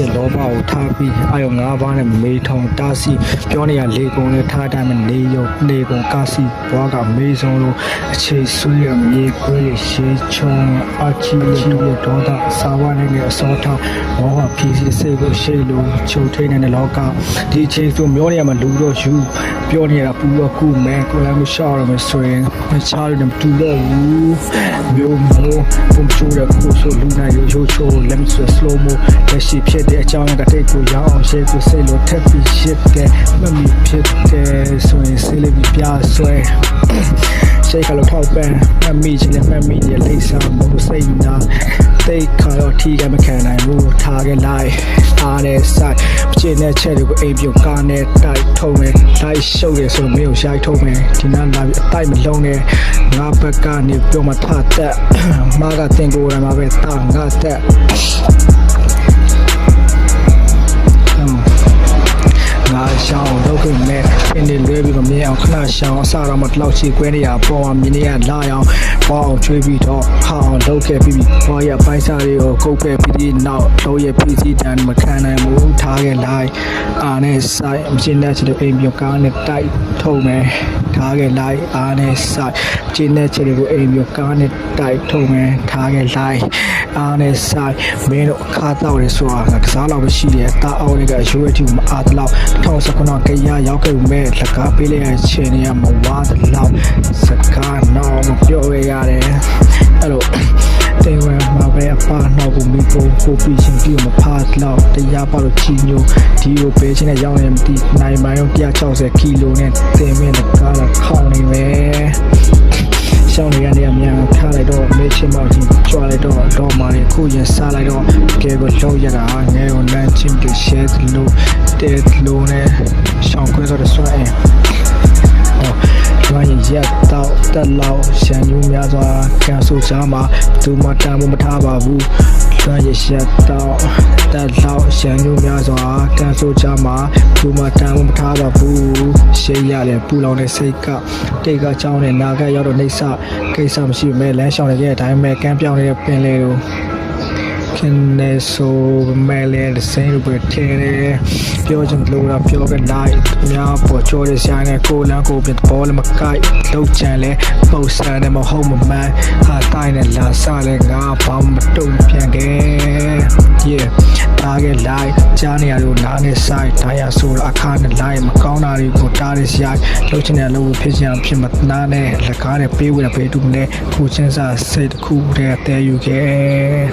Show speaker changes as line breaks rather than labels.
ရဲ့လောဘကိုထားပြီးအာယုံ၅ပါးနဲ့မေထုံတားစီပြောနေရလေကုန်နဲ့ထားတိုင်းမနေရုံနေကုန်ကားစီဘွားကမေးဆုံးလို့အခြေဆွေးရမြေခွေးရှေးချုံအချီရဲ့ဒေါသစာဝနဲ့အစောထောင်းဘောဟဖြီးစီစိတ်ကိုရှိလို့ချုပ်ထိနေတဲ့လောကဒီအချိန်ဆိုမျောနေရမှာလူတော့ယူပြောနေရတာပူတော့ကုမဲကိုလည်းမရှောက်ရမယ်ဆိုရင်မချားလို့မတူတော့ဘူးမျိုးမိုးပုံချိုးရကိုဆိုလူနိုင်ရိုးချိုးလက်မဆွဲ slow mo လက်ရှိဖြစ်တဲ့အကြောင်းကတိတ်ကိုရအောင်ရှေ့ကိုစိတ်လို့ထက်ပြီးရှစ်တဲ့မမီဖြစ်တဲ့ဆိုရင်စိတ်လေးပြဆွဲရှေ့ကလို့ထောက်ပံ့မမီချင်တဲ့မမီရဲ့လိမ့်စာမို့စိတ်နာတိတ်ခါတော့ထီကမခံနိုင်ဘူးထားခဲ့လိုက်အားနဲ့ဆိုင်ပြင်းတဲ့ချက်တွေကိုအိမ်ပြုတ်ကားနဲ့တိုက်ထုံးမယ်လိုက်ရှုပ်ရဆိုမင်းကိုရှိုက်ထုံးမယ်ဒီနားလာပြီးအတိုက်မလုံးနဲ့ငါဘက်ကနေပြောမှထတက်မားကတင်ကိုယ်ရမှာပဲတာငါတက်ငါရှောင်းတော့ခင်မဲ့အင်းတွေလွဲပြီးမမြင်အောင်ခဏရှောင်းအစားတော့မတလောက်ချီကွဲနေရပေါ်အောင်မြင်နေရလာအောင်ပေါ်အောင်ချွေးပြီးတော့ဟောင်းလောက်ခဲ့ပြီးပေါ်ရပိုင်းစားတွေကိုကုတ်ခဲ့ပြီးနောက်တော့ရပြည်စည်းတန်းမခံနိုင်ဘူးထားခဲ့လိုက်အားနဲ့ဆိုင်အချင်းနဲ့ချစ်တဲ့အိမ်ပြောကားနဲ့တိုက်ထုံမယ်ထားခဲ့လိုက်အားနဲ့ဆိုင်အချင်းနဲ့ချစ်တဲ့အိမ်ပြောကားနဲ့တိုက်ထုံမယ်ထားခဲ့လိုက်အားနဲ့ဆိုင်မင်းတို့အခါတော့ရဆိုတာကစားလောက်မရှိရဲ့တာအောင်တွေကရွေးတူမအားတော့2019ကရရောက်ခဲ့မဲ့လက်ကားပေးလိုက်တဲ့ချိန်တွေကမဝါတဲ့လောက်စကားတော့မပြောရရတယ်အဲ့လိုတင်ဝဲမှာပဲအပါနောက်ကိုမိကိုပြီးချင်းပြီးမဖားလောက်တရားပါလို့ချီညိုဒီကိုပေးချင်းနဲ့ရောင်းရင်မသိနိုင်မိုင်160ကီလိုနဲ့တင်မဲ့လက်ကားတော့ခေါင်းနေပဲရှောင်းနေရတဲ့အမြန်ထားလိုက်တော့မေးချင်းမောက်ချင်းကြွားလိုက်တော့မာရီခုရင်စားလိုက်တော့ကဲကိုလုံးရတာငယ်ကိုလမ်းချင်းတွေ share လို့တဲ့လို့နဲ့ရှောင်းခွဲဆိုတဲ့ဆွဲကျွမ်းရက်တော့တက်လောက်ရှမ်းညူးများစွာကန်ဆူချာမှာသူမတမ်းမထားပါဘူးကျွမ်းရက်တော့တက်လောက်ရှမ်းညူးများစွာကန်ဆူချာမှာသူမတမ်းမထားပါဘူးရှေးရတယ်ပူလောင်တဲ့စိတ်ကတိတ်ကကြောင်းနဲ့နာကရောက်တော့နေဆကိစ္စမရှိမဲ့လမ်းရှောင်နေတဲ့အတိုင်းပဲကမ်းပြောင်းနေတဲ့ပင်လေကိုခင်နေဆိုမဲလေစိတ်လိုပဲထဲတယ်ပြောချင်လို့တော့ပြောခဲ့လိုက်များပေါ်ချိုးတဲ့ဆိုင်နဲ့ကိုလန်းကိုပြင်ပေါ်လည်းမကိုက်လောက်ချန်လဲပုံစံနဲ့မဟုတ်မမှန်ဟာတိုင်းနဲ့လာစားလဲငါဘာမှမတုံ့ပြန်ခဲ့ yeah တားခဲ့လိုက်ကြားနေရလို့နားနဲ့ဆိုင်ဒါရဆိုတော့အခါနဲ့လိုက်မကောင်းတာတွေကိုတားရစရိုက်လောက်ချင်တဲ့လို့ဖြစ်ချင်ဖြစ်မနာနဲ့လက်ကားနဲ့ပေးဝယ်ပေးတူနဲ့ခုချင်းစားစိတ်တစ်ခုတည်းတဲယူခဲ့